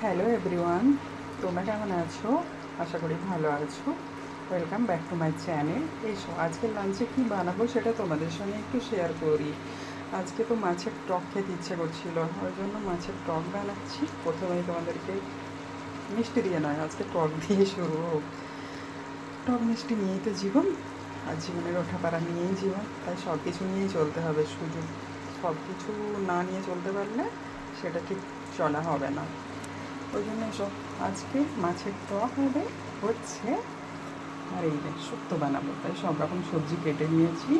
Hello everyone, তোমরা কেমন আছো? আশা করি ভালো আছো। Welcome back to my channel. এসো আজকে লাঞ্চে কী বানাবো সেটা তোমাদের সঙ্গে একটু শেয়ার করি। আজকে তো মাছের টক খেতে ইচ্ছে করছিল, ওই জন্য মাছের টক বানাচ্ছি। প্রথমেই তোমাদেরকে মিষ্টি দিয়ে নয়, আজকে টক দিয়ে শুরু হোক। টক মিষ্টি নিয়েই তো জীবন, আর জীবনের ওঠাপাড়া নিয়েই জীবন, তাই সব কিছু নিয়েই চলতে হবে। সুযোগ সব কিছু না নিয়ে চলতে পারলে সেটা ঠিক চলা হবে না। ওই জন্য সব আজকে মাছের টক হবে হচ্ছে, আর এই যে শুক্তো বানাবো, তাই সব রকম সবজি কেটে নিয়েছি,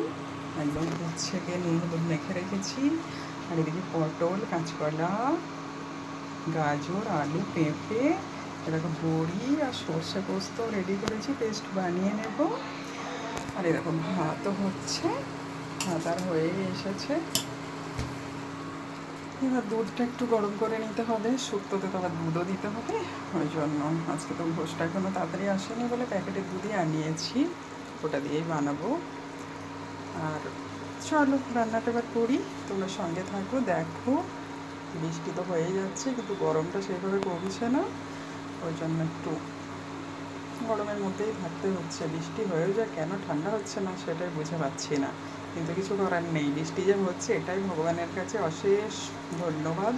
একদম উচ্ছেকে নুন হলুদ মেখে রেখেছি। আর এদিকে পটল, কাঁচকলা, গাজর, আলু, পেঁপে, এরকম বড়ি আর সর্ষে পোস্ত রেডি করেছি, পেস্ট বানিয়ে নেব। আর এরকম ভাতও হচ্ছে, ভাত আর হয়ে এসেছে। এবার দুধটা একটু গরম করে নিতে হবে, শুক্তোতে তো আবার দুধও দিতে হবে। ওই জন্য আজকে তো ঘোষটা এখনও তাড়াতাড়ি আসেনি বলে প্যাকেটের দুধই আনিয়েছি, ওটা দিয়েই বানাবো। আর চলো রান্নাটা এবার করি, তোমরা সঙ্গে থাকো, দেখো। বৃষ্টি তো হয়ে যাচ্ছে কিন্তু গরমটা সেভাবে কমছে না, ওই জন্য একটু গরমের মধ্যেই থাকতে হচ্ছে। বৃষ্টি হয়েও যায়, কেন ঠান্ডা হচ্ছে না সেটাই বুঝে পাচ্ছি না, কিন্তু কিছু করার নেই। বৃষ্টি যে হচ্ছে এটাই ভগবানের কাছে অশেষ ধন্যবাদ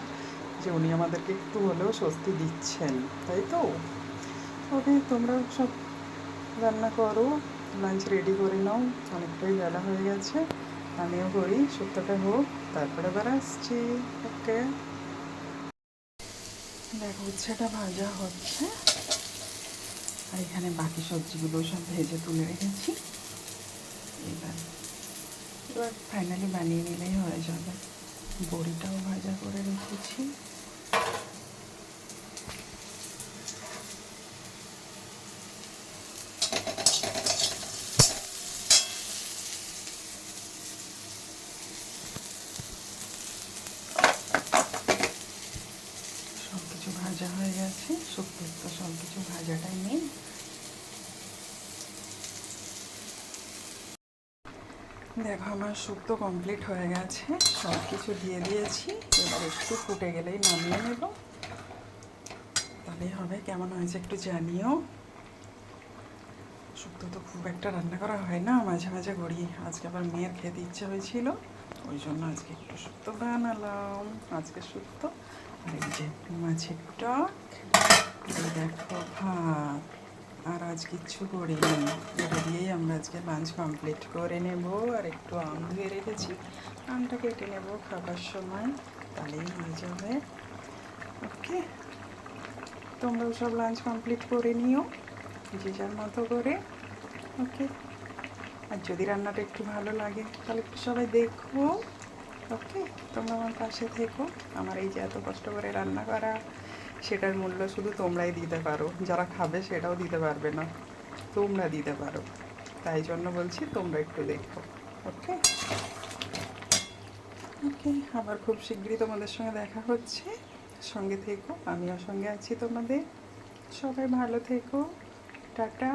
যে উনি আমাদেরকে একটু হলেও স্বস্তি দিচ্ছেন, তাই তো? ওকে, তোমরাও সব রান্না করো, লাঞ্চ রেডি করে নাও, অনেকটাই বেলা হয়ে গেছে। আমিও করি, শুক্তোটা হোক, তারপরে আবার আসছি। ওকে, দেখো উচ্ছেটা ভাজা হচ্ছে, আর এখানে বাকি সবজিগুলো সব ভেজে তুলে রেখেছি। এবার এবার ফাইনালি বানিয়ে নিলেই হয়ে যাবে। বড়িটাও ভাজা করে রেখেছি। সব কিছু ভাজা হয়ে গেছে, শুক্তোর তো সব কিছু ভাজাটাই নেই। দেখো আমার শুক্তো কমপ্লিট হয়ে গেছে, সব কিছু দিয়ে দিয়েছি। এবার একটু ফুটে গেলেই নামিয়ে নেব, তাহলেই হবে। কেমন হয়েছে একটু জানিও। শুক্তো তো খুব একটা রান্না করা হয় না, মাঝে মাঝে করি। আজকে আবার মেয়ের খেতে ইচ্ছে হয়েছিল, ওই জন্য আজকে একটু শুক্তো বানালাম। আজকে শুক্তো, আর এই যে মাছের টক, এই দেখো ভাত। আর আজ কিচ্ছু করিনি, এটা দিয়েই আমরা আজকে লাঞ্চ কমপ্লিট করে নেব। আর একটু আম ধুয়ে রেখেছি, আমটা কেটে নেব খাবার সময়, তাহলেই হয়ে যাবে। ওকে, তোমরাও সব লাঞ্চ কমপ্লিট করে নিও যে যার মতো করে। ওকে, আর যদি রান্নাটা একটু ভালো লাগে তাহলে একটু সবাই দেখো। ওকে, তোমরা আমার পাশে থেকো। আমার এই যে এত কষ্ট করে রান্না করা, সেটার মূল্য শুধু তোমরাই দিতে পারো, যারা খাবে সেটাও দিতে পারবে না, তোমরা দিতে পারো। তাই জন্য বলছি তোমরা একটু দেখো। ওকে ওকে, আবার খুব শীঘ্রই তোমাদের সঙ্গে দেখা হচ্ছে। সঙ্গে থেকো, আমিও সঙ্গে আছি তোমাদের। সবাই ভালো থেকো, টাটা।